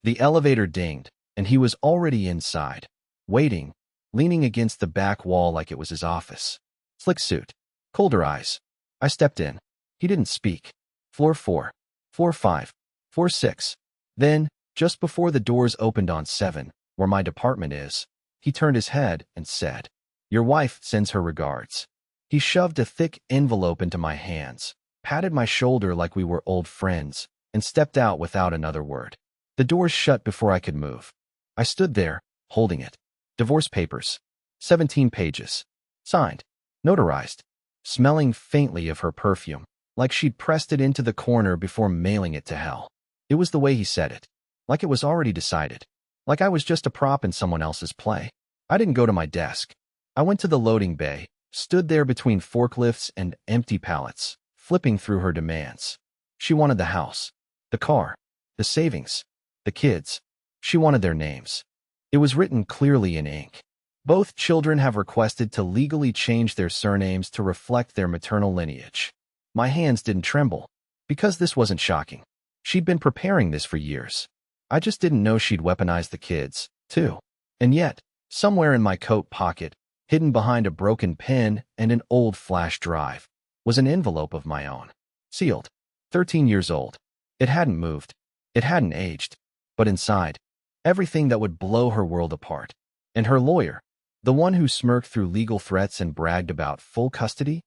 The elevator dinged, and he was already inside, waiting, leaning against the back wall like it was his office. Slick suit, colder eyes. I stepped in. He didn't speak. Floor 4, floor 5, floor 6. Then, just before the doors opened on 7, where my department is, he turned his head and said, "Your wife sends her regards." He shoved a thick envelope into my hands, patted my shoulder like we were old friends, and stepped out without another word. The doors shut before I could move. I stood there, holding it. Divorce papers. 17 pages. Signed. Notarized. Smelling faintly of her perfume, like she'd pressed it into the corner before mailing it to hell. It was the way he said it. Like it was already decided. Like I was just a prop in someone else's play. I didn't go to my desk. I went to the loading bay, stood there between forklifts and empty pallets, flipping through her demands. She wanted the house, the car, the savings, the kids. She wanted their names. It was written clearly in ink. Both children have requested to legally change their surnames to reflect their maternal lineage. My hands didn't tremble, because this wasn't shocking. She'd been preparing this for years. I just didn't know she'd weaponized the kids, too. And yet, somewhere in my coat pocket, hidden behind a broken pen and an old flash drive, was an envelope of my own. Sealed. 13 years old. It hadn't moved. It hadn't aged. But inside, everything that would blow her world apart. And her lawyer, the one who smirked through legal threats and bragged about full custody,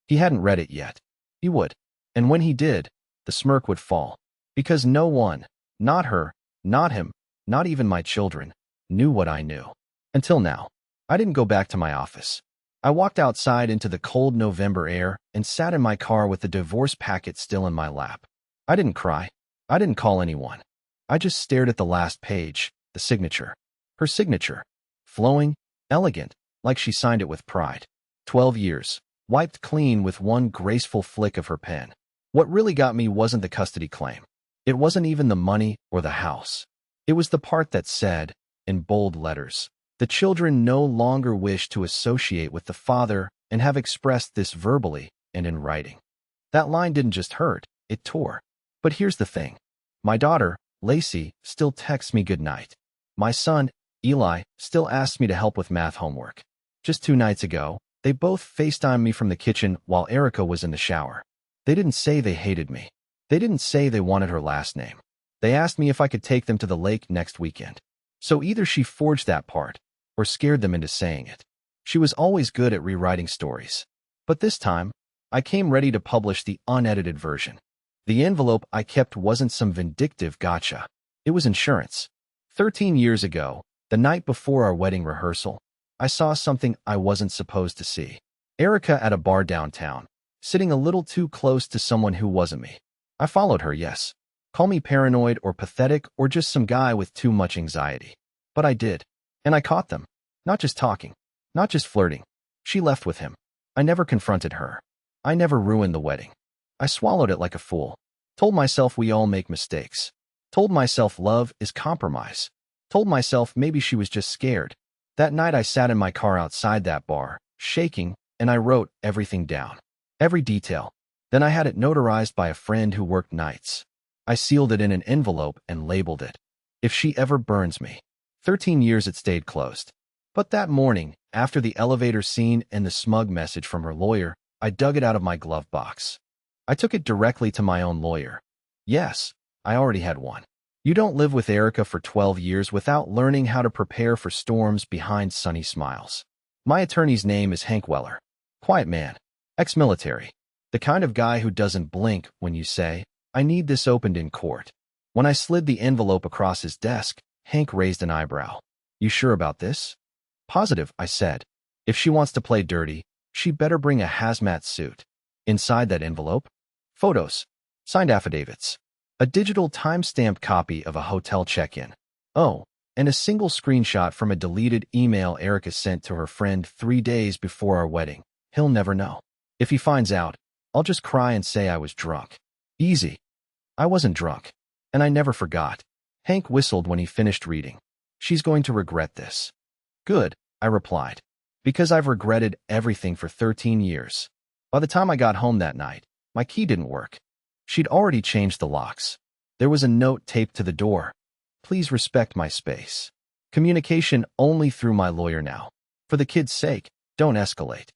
he hadn't read it yet. He would. And when he did, the smirk would fall. Because no one, not her, not him, not even my children, knew what I knew. Until now. I didn't go back to my office. I walked outside into the cold November air and sat in my car with the divorce packet still in my lap. I didn't cry. I didn't call anyone. I just stared at the last page, the signature. Her signature. Flowing, elegant, like she signed it with pride. 12 years, wiped clean with one graceful flick of her pen. What really got me wasn't the custody claim. It wasn't even the money or the house. It was the part that said, in bold letters, the children no longer wish to associate with the father and have expressed this verbally and in writing. That line didn't just hurt, it tore. But here's the thing. My daughter, Lacey, still texts me goodnight. My son, Eli, still asks me to help with math homework. Just 2 nights ago, they both FaceTimed me from the kitchen while Erica was in the shower. They didn't say they hated me. They didn't say they wanted her last name. They asked me if I could take them to the lake next weekend. So either she forged that part, or scared them into saying it. She was always good at rewriting stories. But this time, I came ready to publish the unedited version. The envelope I kept wasn't some vindictive gotcha. It was insurance. 13 years ago, the night before our wedding rehearsal, I saw something I wasn't supposed to see. Erica at a bar downtown, sitting a little too close to someone who wasn't me. I followed her, yes. Call me paranoid or pathetic or just some guy with too much anxiety. But I did. And I caught them. Not just talking. Not just flirting. She left with him. I never confronted her. I never ruined the wedding. I swallowed it like a fool. Told myself we all make mistakes. Told myself love is compromise. Told myself maybe she was just scared. That night I sat in my car outside that bar, shaking, and I wrote everything down. Every detail. Then I had it notarized by a friend who worked nights. I sealed it in an envelope and labeled it. If she ever burns me. 13 years it stayed closed. But that morning, after the elevator scene and the smug message from her lawyer, I dug it out of my glove box. I took it directly to my own lawyer. Yes, I already had one. You don't live with Erica for 12 years without learning how to prepare for storms behind sunny smiles. My attorney's name is Hank Weller. Quiet man. Ex-military. The kind of guy who doesn't blink when you say, I need this opened in court. When I slid the envelope across his desk, Hank raised an eyebrow. You sure about this? Positive, I said. If she wants to play dirty, she better bring a hazmat suit. Inside that envelope? Photos. Signed affidavits. A digital time-stamped copy of a hotel check-in. Oh, and a single screenshot from a deleted email Erica sent to her friend 3 days before our wedding. He'll never know. If he finds out, I'll just cry and say I was drunk. Easy. I wasn't drunk. And I never forgot. Hank whistled when he finished reading. She's going to regret this. Good, I replied. Because I've regretted everything for 13 years. By the time I got home that night, my key didn't work. She'd already changed the locks. There was a note taped to the door. Please respect my space. Communication only through my lawyer now. For the kid's sake, don't escalate.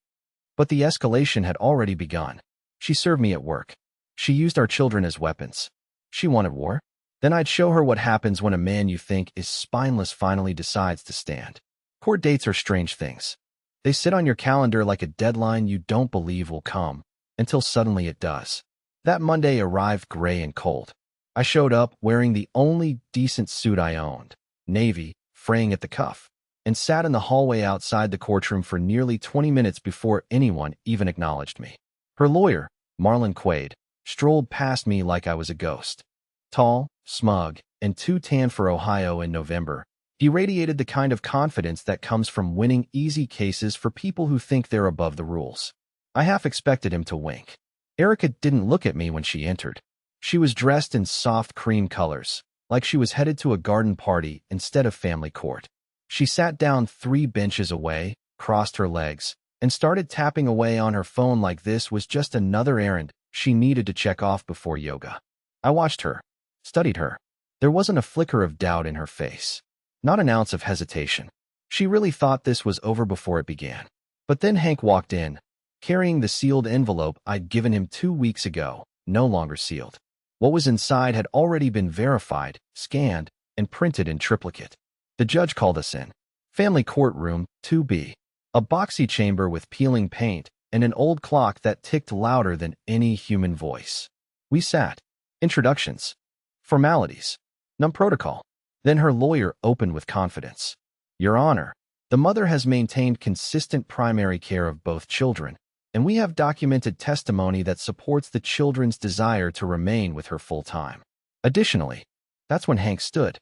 But the escalation had already begun. She served me at work. She used our children as weapons. She wanted war? Then I'd show her what happens when a man you think is spineless finally decides to stand. Court dates are strange things. They sit on your calendar like a deadline you don't believe will come, until suddenly it does. That Monday arrived gray and cold. I showed up wearing the only decent suit I owned, navy, fraying at the cuff, and sat in the hallway outside the courtroom for nearly 20 minutes before anyone even acknowledged me. Her lawyer, Marlon Quaid, strolled past me like I was a ghost. Tall, smug, and too tan for Ohio in November, he radiated the kind of confidence that comes from winning easy cases for people who think they're above the rules. I half expected him to wink. Erica didn't look at me when she entered. She was dressed in soft cream colors, like she was headed to a garden party instead of family court. She sat down 3 benches away, crossed her legs, and started tapping away on her phone like this was just another errand she needed to check off before yoga. I watched her, studied her. There wasn't a flicker of doubt in her face. Not an ounce of hesitation. She really thought this was over before it began. But then Hank walked in, carrying the sealed envelope I'd given him 2 weeks ago, no longer sealed. What was inside had already been verified, scanned, and printed in triplicate. The judge called us in. Family courtroom, 2B. A boxy chamber with peeling paint and an old clock that ticked louder than any human voice. We sat. Introductions. Formalities. Num protocol. Then her lawyer opened with confidence. Your Honor, the mother has maintained consistent primary care of both children, and we have documented testimony that supports the children's desire to remain with her full-time. Additionally, that's when Hank stood.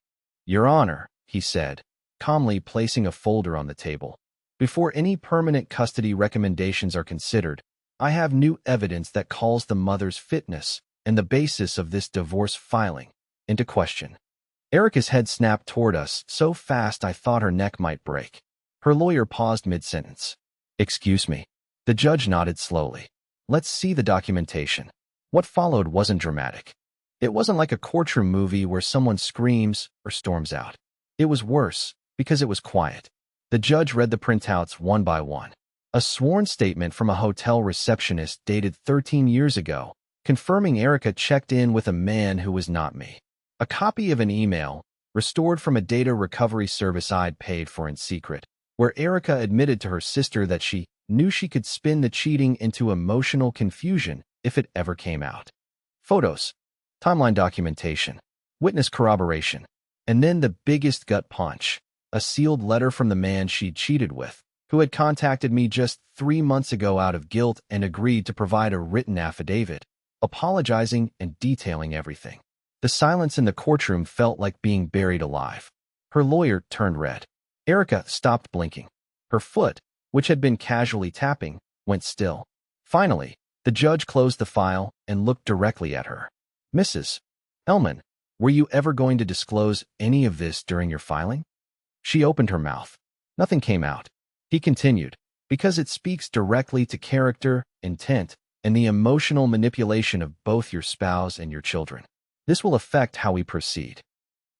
Your Honor, he said, calmly placing a folder on the table. Before any permanent custody recommendations are considered, I have new evidence that calls the mother's fitness and the basis of this divorce filing into question. Erica's head snapped toward us so fast I thought her neck might break. Her lawyer paused mid-sentence. Excuse me. The judge nodded slowly. Let's see the documentation. What followed wasn't dramatic. It wasn't like a courtroom movie where someone screams or storms out. It was worse because it was quiet. The judge read the printouts one by one. A sworn statement from a hotel receptionist dated 13 years ago, confirming Erica checked in with a man who was not me. A copy of an email, restored from a data recovery service I'd paid for in secret, where Erica admitted to her sister that she knew she could spin the cheating into emotional confusion if it ever came out. Photos, timeline documentation, witness corroboration, and then the biggest gut punch, a sealed letter from the man she'd cheated with, who had contacted me just 3 months ago out of guilt and agreed to provide a written affidavit, apologizing and detailing everything. The silence in the courtroom felt like being buried alive. Her lawyer turned red. Erica stopped blinking. Her foot, which had been casually tapping, went still. Finally, the judge closed the file and looked directly at her. Mrs. Ellman, were you ever going to disclose any of this during your filing? She opened her mouth. Nothing came out. He continued, because it speaks directly to character, intent, and the emotional manipulation of both your spouse and your children. This will affect how we proceed.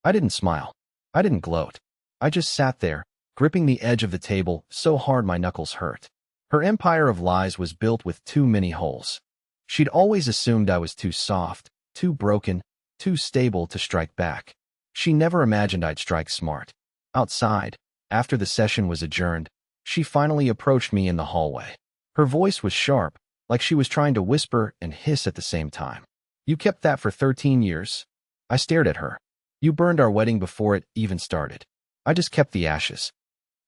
I didn't smile. I didn't gloat. I just sat there, gripping the edge of the table so hard my knuckles hurt. Her empire of lies was built with too many holes. She'd always assumed I was too soft, too broken, too stable to strike back. She never imagined I'd strike smart. Outside, after the session was adjourned, she finally approached me in the hallway. Her voice was sharp, like she was trying to whisper and hiss at the same time. You kept that for 13 years? I stared at her. You burned our wedding before it even started. I just kept the ashes.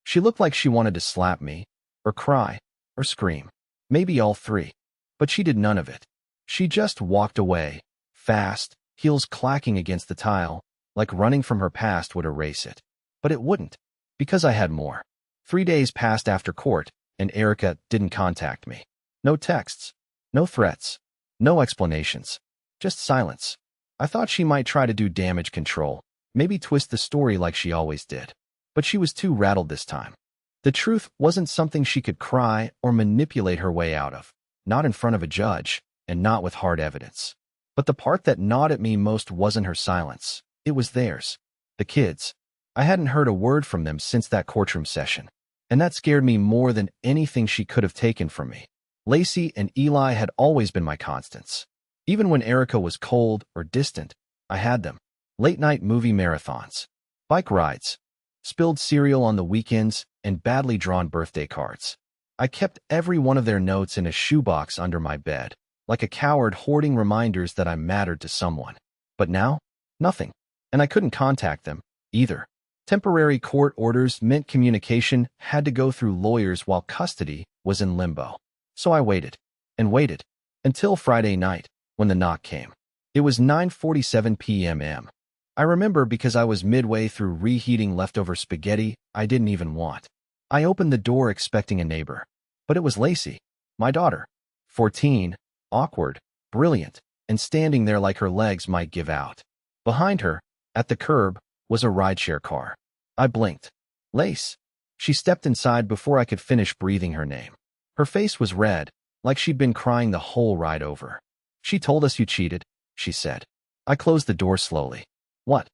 She looked like she wanted to slap me, or cry, or scream. Maybe all three. But she did none of it. She just walked away, fast, heels clacking against the tile, like running from her past would erase it. But it wouldn't, because I had more. 3 days passed after court, and Erica didn't contact me. No texts, no threats, no explanations, just silence. I thought she might try to do damage control, maybe twist the story like she always did. But she was too rattled this time. The truth wasn't something she could cry or manipulate her way out of, not in front of a judge, and not with hard evidence. But the part that gnawed at me most wasn't her silence. It was theirs. The kids. I hadn't heard a word from them since that courtroom session, and that scared me more than anything she could have taken from me. Lacey and Eli had always been my constants. Even when Erica was cold or distant, I had them. Late-night movie marathons, bike rides, spilled cereal on the weekends, and badly drawn birthday cards. I kept every one of their notes in a shoebox under my bed, like a coward hoarding reminders that I mattered to someone. But now, nothing. And I couldn't contact them, either. Temporary court orders meant communication had to go through lawyers while custody was in limbo. So I waited, and waited, until Friday night, when the knock came. It was 9:47 p.m. I remember because I was midway through reheating leftover spaghetti I didn't even want. I opened the door expecting a neighbor. But it was Lacey, my daughter. 14, awkward, brilliant, and standing there like her legs might give out. Behind her, at the curb, was a rideshare car. I blinked. Lace. She stepped inside before I could finish breathing her name. Her face was red, like she'd been crying the whole ride over. She told us you cheated, she said. I closed the door slowly. What?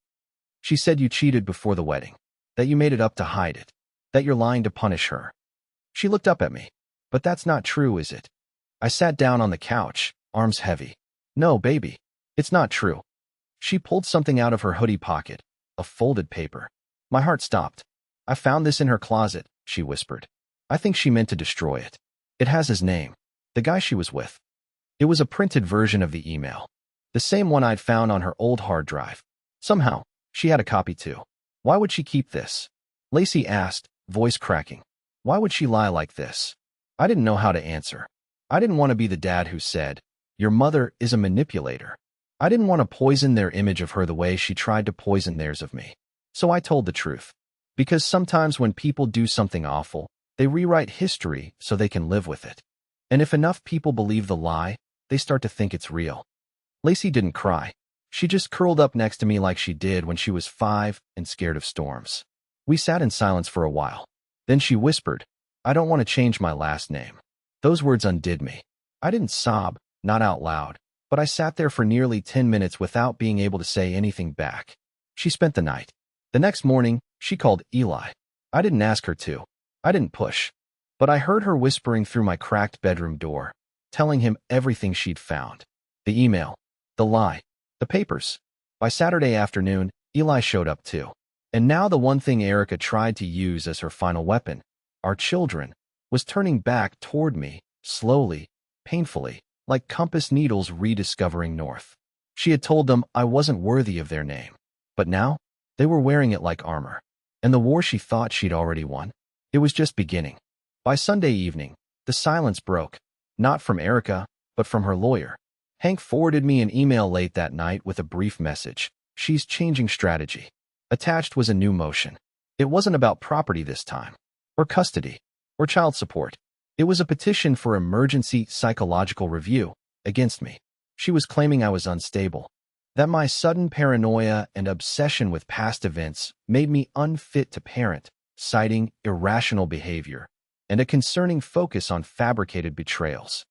She said you cheated before the wedding. That you made it up to hide it. That you're lying to punish her. She looked up at me. But that's not true, is it? I sat down on the couch, arms heavy. No, baby. It's not true. She pulled something out of her hoodie pocket, a folded paper. My heart stopped. I found this in her closet, she whispered. I think she meant to destroy it. It has his name, the guy she was with. It was a printed version of the email, the same one I'd found on her old hard drive. Somehow, she had a copy too. Why would she keep this? Lacey asked, voice cracking. Why would she lie like this? I didn't know how to answer. I didn't want to be the dad who said, your mother is a manipulator. I didn't want to poison their image of her the way she tried to poison theirs of me. So I told the truth. Because sometimes when people do something awful, they rewrite history so they can live with it. And if enough people believe the lie, they start to think it's real. Lacey didn't cry. She just curled up next to me like she did when she was 5 and scared of storms. We sat in silence for a while. Then she whispered, I don't want to change my last name. Those words undid me. I didn't sob, not out loud, but I sat there for nearly 10 minutes without being able to say anything back. She spent the night. The next morning, she called Eli. I didn't ask her to. I didn't push. But I heard her whispering through my cracked bedroom door, telling him everything she'd found. The email, the lie, the papers. By Saturday afternoon, Eli showed up too. And now the one thing Erica tried to use as her final weapon, our children, was turning back toward me, slowly, painfully, like compass needles rediscovering north. She had told them I wasn't worthy of their name. But now, they were wearing it like armor. And the war she thought she'd already won, it was just beginning. By Sunday evening, the silence broke, not from Erica, but from her lawyer. Hank forwarded me an email late that night with a brief message. She's changing strategy. Attached was a new motion. It wasn't about property this time, or custody, or child support. It was a petition for emergency psychological review against me. She was claiming I was unstable, that my sudden paranoia and obsession with past events made me unfit to parent, citing irrational behavior and a concerning focus on fabricated betrayals.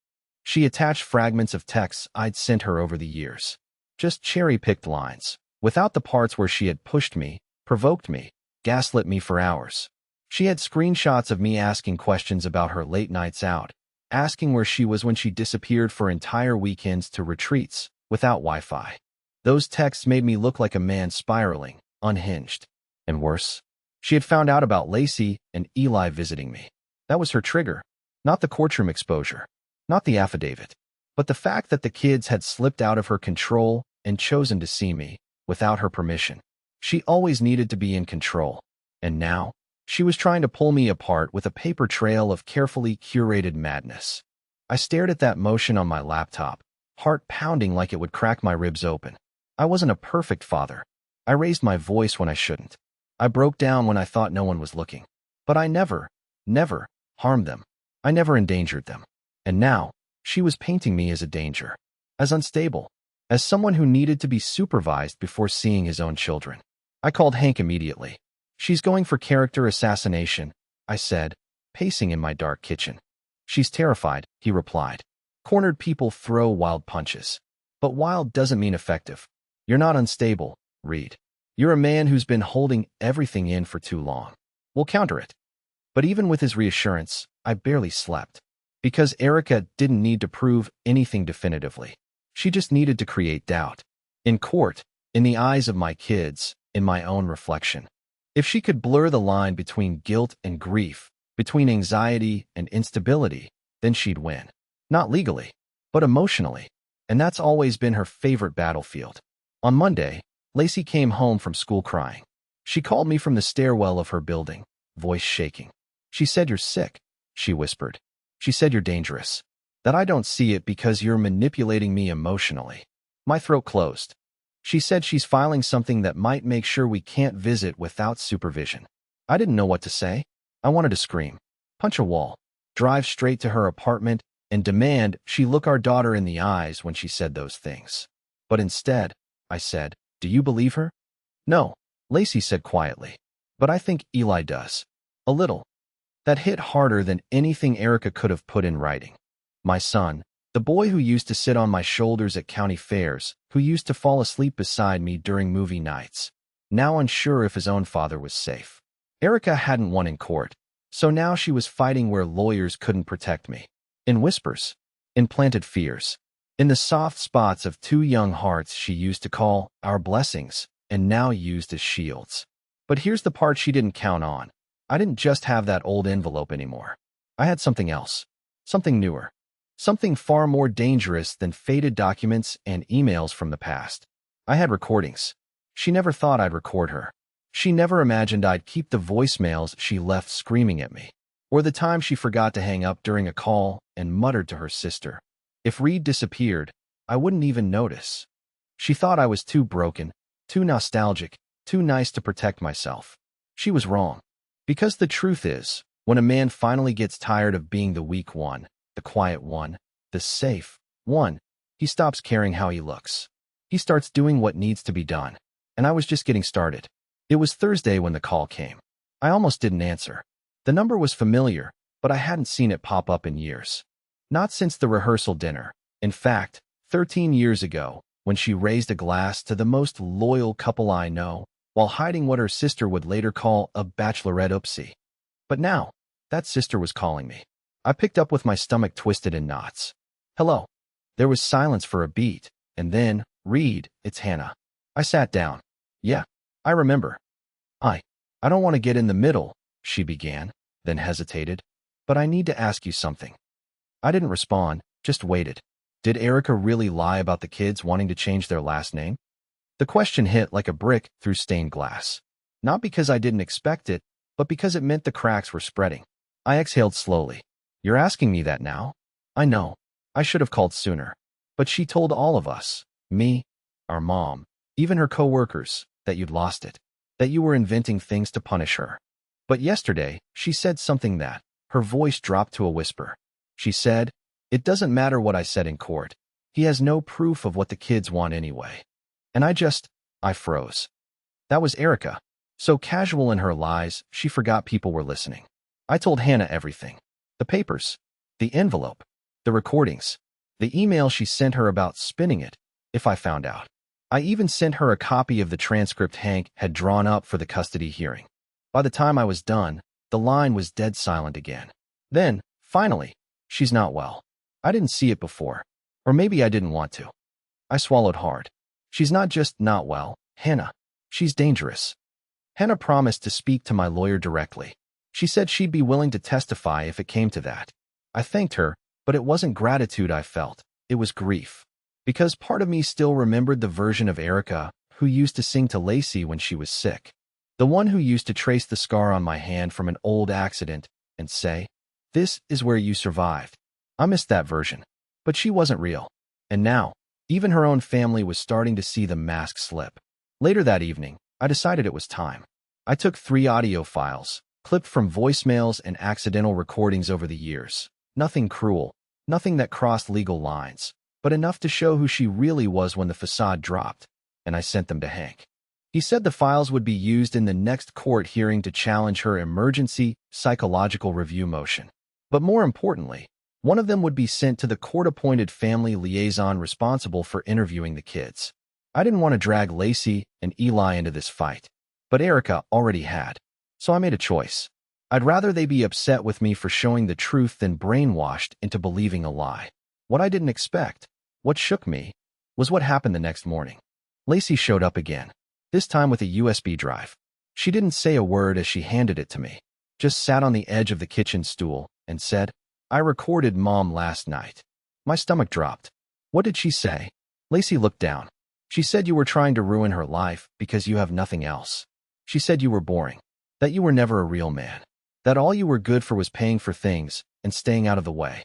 She attached fragments of texts I'd sent her over the years, just cherry-picked lines, without the parts where she had pushed me, provoked me, gaslit me for hours. She had screenshots of me asking questions about her late nights out, asking where she was when she disappeared for entire weekends to retreats, without Wi-Fi. Those texts made me look like a man spiraling, unhinged. And worse, she had found out about Lacey and Eli visiting me. That was her trigger, not the courtroom exposure, not the affidavit, but the fact that the kids had slipped out of her control and chosen to see me, without her permission. She always needed to be in control, and now, she was trying to pull me apart with a paper trail of carefully curated madness. I stared at that motion on my laptop, heart pounding like it would crack my ribs open. I wasn't a perfect father. I raised my voice when I shouldn't. I broke down when I thought no one was looking. But I never harmed them. I never endangered them. And now, she was painting me as a danger, as unstable, as someone who needed to be supervised before seeing his own children. I called Hank immediately. She's going for character assassination, I said, pacing in my dark kitchen. She's terrified, he replied. Cornered people throw wild punches. But wild doesn't mean effective. You're not unstable, Reed. You're a man who's been holding everything in for too long. We'll counter it. But even with his reassurance, I barely slept. Because Erica didn't need to prove anything definitively. She just needed to create doubt. In court, in the eyes of my kids, in my own reflection. If she could blur the line between guilt and grief, between anxiety and instability, then she'd win. Not legally, but emotionally. And that's always been her favorite battlefield. On Monday, Lacey came home from school crying. She called me from the stairwell of her building, voice shaking. She said, "You're sick," she whispered. She said, "You're dangerous. That I don't see it because you're manipulating me emotionally." My throat closed. She said she's filing something that might make sure we can't visit without supervision. I didn't know what to say. I wanted to scream, punch a wall, drive straight to her apartment, and demand she look our daughter in the eyes when she said those things. But instead, I said, "Do you believe her?" "No," Lacey said quietly. "But I think Eli does. A little." That hit harder than anything Erica could have put in writing. My son, the boy who used to sit on my shoulders at county fairs, who used to fall asleep beside me during movie nights, now unsure if his own father was safe. Erica hadn't won in court, so now she was fighting where lawyers couldn't protect me. In whispers, in planted fears, in the soft spots of two young hearts she used to call our blessings and now used as shields. But here's the part she didn't count on. I didn't just have that old envelope anymore. I had something else, something newer, something far more dangerous than faded documents and emails from the past. I had recordings. She never thought I'd record her. She never imagined I'd keep the voicemails she left screaming at me, or the time she forgot to hang up during a call and muttered to her sister. If Reed disappeared, I wouldn't even notice. She thought I was too broken, too nostalgic, too nice to protect myself. She was wrong. Because the truth is, when a man finally gets tired of being the weak one, the quiet one, the safe one, he stops caring how he looks. He starts doing what needs to be done. And I was just getting started. It was Thursday when the call came. I almost didn't answer. The number was familiar, but I hadn't seen it pop up in years. Not since the rehearsal dinner. In fact, 13 years ago, when she raised a glass to the most loyal couple I know, while hiding what her sister would later call a bachelorette oopsie. But now, that sister was calling me. I picked up with my stomach twisted in knots. "Hello." There was silence for a beat, and then, "Reed, it's Hannah." I sat down. "Yeah, I remember." I don't want to get in the middle," she began, then hesitated. "But I need to ask you something." I didn't respond, just waited. Did Erica really lie about the kids wanting to change their last name? The question hit like a brick through stained glass. Not because I didn't expect it, but because it meant the cracks were spreading. I exhaled slowly. "You're asking me that now?" "I know. I should have called sooner. But she told all of us, me, our mom, even her co-workers, that you'd lost it, that you were inventing things to punish her. But yesterday, she said something that, her voice dropped to a whisper. She said, 'It doesn't matter what I said in court. He has no proof of what the kids want anyway.' And I froze. That was Erica. So casual in her lies, she forgot people were listening. I told Hannah everything. The papers, the envelope, the recordings, the email she sent her about spinning it, if I found out. I even sent her a copy of the transcript Hank had drawn up for the custody hearing. By the time I was done, the line was dead silent again. Then, finally, "She's not well." I didn't see it before. Or maybe I didn't want to. I swallowed hard. "She's not just not well, Hannah. She's dangerous." Hannah promised to speak to my lawyer directly. She said she'd be willing to testify if it came to that. I thanked her, but it wasn't gratitude I felt. It was grief. Because part of me still remembered the version of Erica who used to sing to Lacey when she was sick. The one who used to trace the scar on my hand from an old accident and say, "This is where you survived." I missed that version. But she wasn't real. And now, even her own family was starting to see the mask slip. Later that evening, I decided it was time. I took 3 audio files, clipped from voicemails and accidental recordings over the years. Nothing cruel, nothing that crossed legal lines, but enough to show who she really was when the facade dropped. And I sent them to Hank. He said the files would be used in the next court hearing to challenge her emergency psychological review motion. But more importantly, one of them would be sent to the court-appointed family liaison responsible for interviewing the kids. I didn't want to drag Lacey and Eli into this fight, but Erica already had. So I made a choice. I'd rather they be upset with me for showing the truth than brainwashed into believing a lie. What I didn't expect, what shook me, was what happened the next morning. Lacey showed up again, this time with a USB drive. She didn't say a word as she handed it to me, just sat on the edge of the kitchen stool and said, "I recorded Mom last night." My stomach dropped. What did she say? Lacey looked down. She said you were trying to ruin her life because you have nothing else. She said you were boring, that you were never a real man, that all you were good for was paying for things and staying out of the way.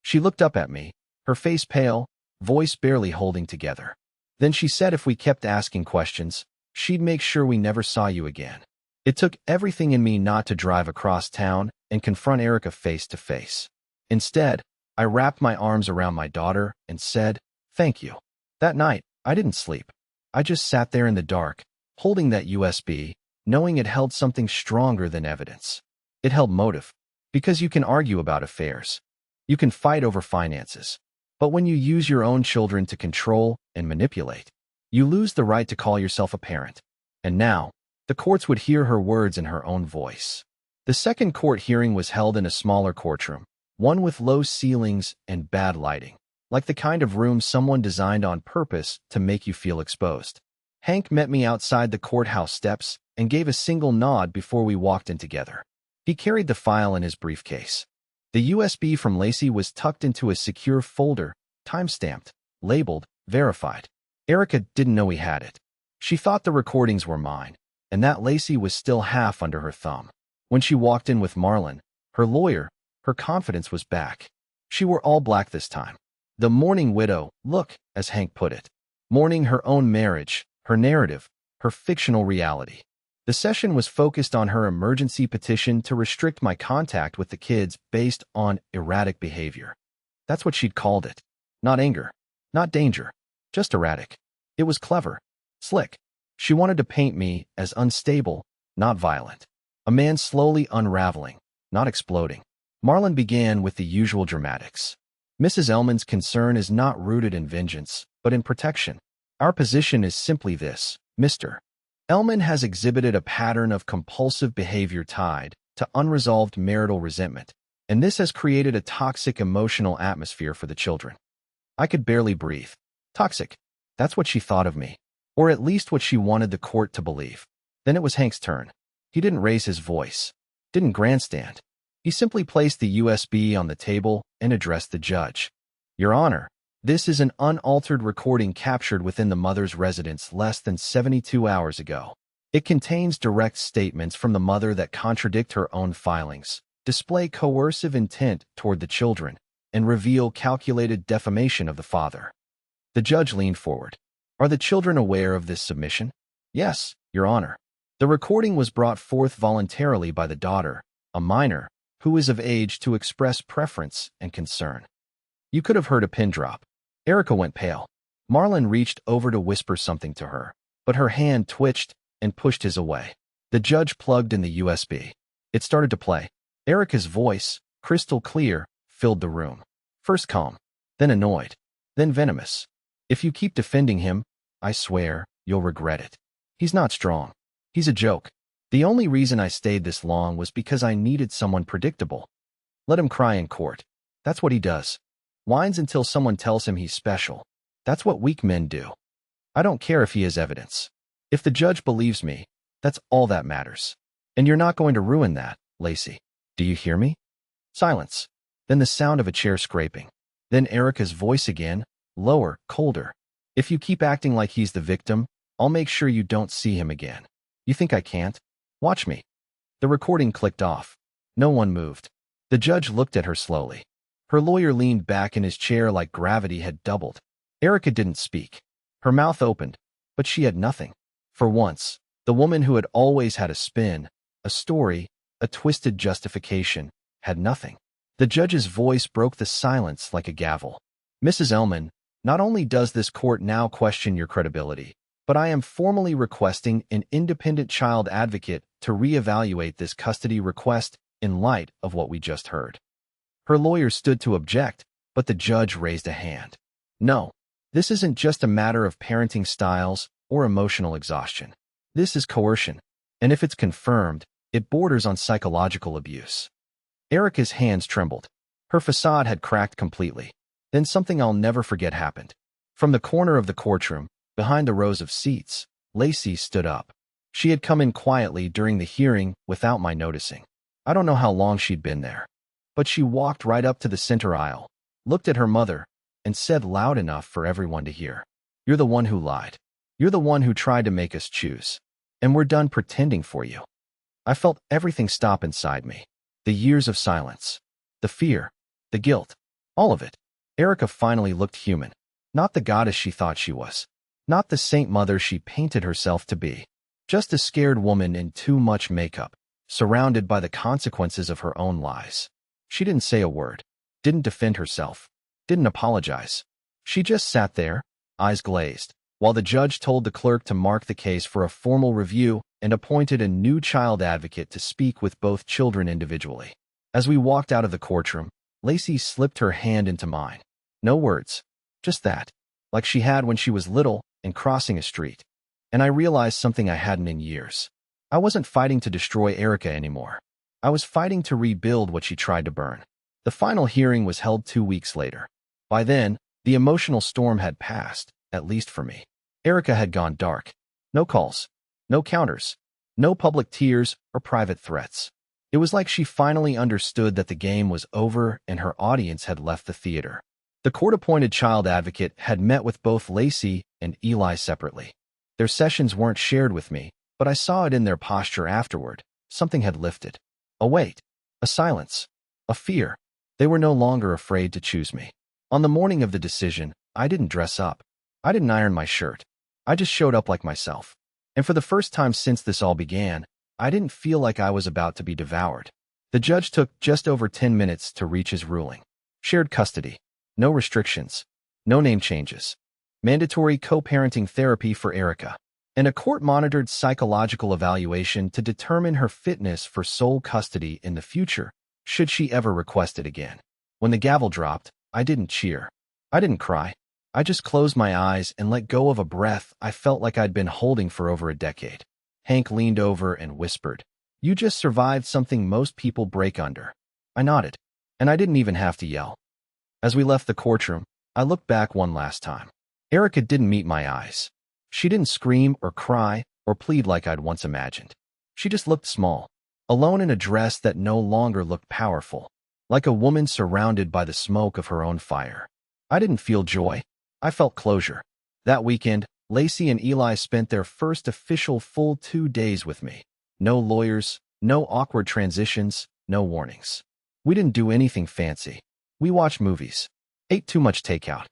She looked up at me, her face pale, voice barely holding together. Then she said if we kept asking questions, she'd make sure we never saw you again. It took everything in me not to drive across town and confront Erica face to face. Instead, I wrapped my arms around my daughter and said, "Thank you." That night, I didn't sleep. I just sat there in the dark, holding that USB, knowing it held something stronger than evidence. It held motive. Because you can argue about affairs. You can fight over finances. But when you use your own children to control and manipulate, you lose the right to call yourself a parent. And now, the courts would hear her words in her own voice. The second court hearing was held in a smaller courtroom, one with low ceilings and bad lighting, like the kind of room someone designed on purpose to make you feel exposed. Hank met me outside the courthouse steps and gave a single nod before we walked in together. He carried the file in his briefcase. The USB from Lacey was tucked into a secure folder, time-stamped, labeled, verified. Erica didn't know he had it. She thought the recordings were mine, and that Lacey was still half under her thumb. When she walked in with Marlon, her lawyer, her confidence was back. She wore all black this time. The mourning widow look, as Hank put it. Mourning her own marriage, her narrative, her fictional reality. The session was focused on her emergency petition to restrict my contact with the kids based on erratic behavior. That's what she'd called it. Not anger, not danger, just erratic. It was clever, slick. She wanted to paint me as unstable, not violent. A man slowly unraveling, not exploding. Marlon began with the usual dramatics. Mrs. Ellman's concern is not rooted in vengeance, but in protection. Our position is simply this, Mr. Ellman has exhibited a pattern of compulsive behavior tied to unresolved marital resentment, and this has created a toxic emotional atmosphere for the children. I could barely breathe. Toxic. That's what she thought of me, or at least what she wanted the court to believe. Then it was Hank's turn. He didn't raise his voice, didn't grandstand. He simply placed the USB on the table and addressed the judge. "Your Honor, this is an unaltered recording captured within the mother's residence less than 72 hours ago. It contains direct statements from the mother that contradict her own filings, display coercive intent toward the children, and reveal calculated defamation of the father." The judge leaned forward. "Are the children aware of this submission?" "Yes, Your Honor." The recording was brought forth voluntarily by the daughter, a minor, who is of age to express preference and concern. You could have heard a pin drop. Erica went pale. Marlon reached over to whisper something to her, but her hand twitched and pushed his away. The judge plugged in the USB. It started to play. Erica's voice, crystal clear, filled the room. First calm, then annoyed, then venomous. "If you keep defending him, I swear, you'll regret it. He's not strong. He's a joke. The only reason I stayed this long was because I needed someone predictable. Let him cry in court. That's what he does. Whines until someone tells him he's special. That's what weak men do. I don't care if he has evidence. If the judge believes me, that's all that matters. And you're not going to ruin that, Lacey. Do you hear me?" Silence. Then the sound of a chair scraping. Then Erica's voice again, lower, colder. "If you keep acting like he's the victim, I'll make sure you don't see him again. You think I can't? Watch me." The recording clicked off. No one moved. The judge looked at her slowly. Her lawyer leaned back in his chair like gravity had doubled. Erica didn't speak. Her mouth opened, but she had nothing. For once, the woman who had always had a spin, a story, a twisted justification, had nothing. The judge's voice broke the silence like a gavel. "Mrs. Ellman, not only does this court now question your credibility, but I am formally requesting an independent child advocate to reevaluate this custody request in light of what we just heard." Her lawyer stood to object, but the judge raised a hand. "No, This isn't just a matter of parenting styles or emotional exhaustion. This is coercion, and if it's confirmed, it borders on psychological abuse. Erica's hands trembled. Her facade had cracked completely. Then something I'll never forget happened. From the corner of the courtroom, behind the rows of seats, Lacey stood up. She had come in quietly during the hearing without my noticing. I don't know how long she'd been there, but she walked right up to the center aisle, looked at her mother, and said loud enough for everyone to hear, "You're the one who lied. You're the one who tried to make us choose. And we're done pretending for you." I felt everything stop inside me. The years of silence, the fear, the guilt, all of it. Erica finally looked human. Not the goddess she thought she was. Not the saint mother she painted herself to be. Just a scared woman in too much makeup, surrounded by the consequences of her own lies. She didn't say a word, didn't defend herself, didn't apologize. She just sat there, eyes glazed, while the judge told the clerk to mark the case for a formal review and appointed a new child advocate to speak with both children individually. As we walked out of the courtroom, Lacey slipped her hand into mine. No words, just that, like she had when she was little and crossing a street. And I realized something I hadn't in years. I wasn't fighting to destroy Erica anymore. I was fighting to rebuild what she tried to burn. The final hearing was held 2 weeks later. By then, the emotional storm had passed, at least for me. Erica had gone dark. No calls, no counters, no public tears or private threats. It was like she finally understood that the game was over and her audience had left the theater. The court-appointed child advocate had met with both Lacey and Eli separately. Their sessions weren't shared with me, but I saw it in their posture afterward. Something had lifted. A weight, a silence, a fear. They were no longer afraid to choose me. On the morning of the decision, I didn't dress up. I didn't iron my shirt. I just showed up like myself. And for the first time since this all began, I didn't feel like I was about to be devoured. The judge took just over 10 minutes to reach his ruling. Shared custody. No restrictions. No name changes. Mandatory co-parenting therapy for Erica. And a court-monitored psychological evaluation to determine her fitness for sole custody in the future, should she ever request it again. When the gavel dropped, I didn't cheer. I didn't cry. I just closed my eyes and let go of a breath I felt like I'd been holding for over a decade. Hank leaned over and whispered, "You just survived something most people break under." I nodded, and I didn't even have to yell. As we left the courtroom, I looked back one last time. Erica didn't meet my eyes. She didn't scream or cry or plead like I'd once imagined. She just looked small, alone in a dress that no longer looked powerful, like a woman surrounded by the smoke of her own fire. I didn't feel joy. I felt closure. That weekend, Lacey and Eli spent their first official full 2 days with me. No lawyers, no awkward transitions, no warnings. We didn't do anything fancy. We watched movies, ate too much takeout.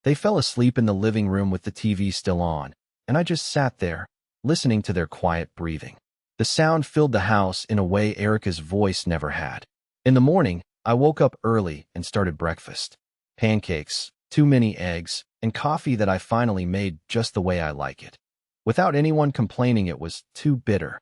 They fell asleep in the living room with the TV still on, and I just sat there, listening to their quiet breathing. The sound filled the house in a way Erica's voice never had. In the morning, I woke up early and started breakfast. Pancakes, too many eggs, and coffee that I finally made just the way I like it. Without anyone complaining it was too bitter.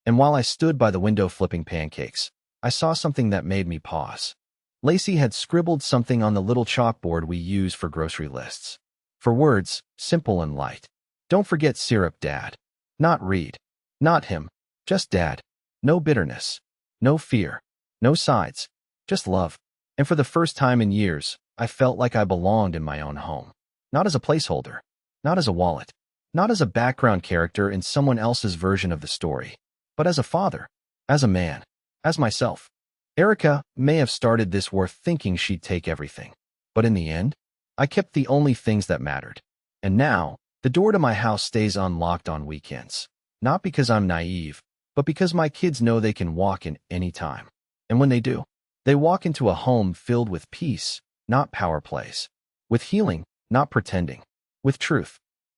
And while I stood by the window flipping pancakes, I saw something that made me pause. Lacey had scribbled something on the little chalkboard we use for grocery lists. 4 words, simple and light. "Don't forget syrup, Dad." Not Reed. Not him. Just Dad. No bitterness. No fear. No sides. Just love. And for the first time in years, I felt like I belonged in my own home. Not as a placeholder. Not as a wallet. Not as a background character in someone else's version of the story. But as a father. As a man. As myself. Erica may have started this war thinking she'd take everything. But in the end, I kept the only things that mattered. And now, the door to my house stays unlocked on weekends. Not because I'm naive, but because my kids know they can walk in any time. And when they do, they walk into a home filled with peace, not power plays. With healing, not pretending. With truth,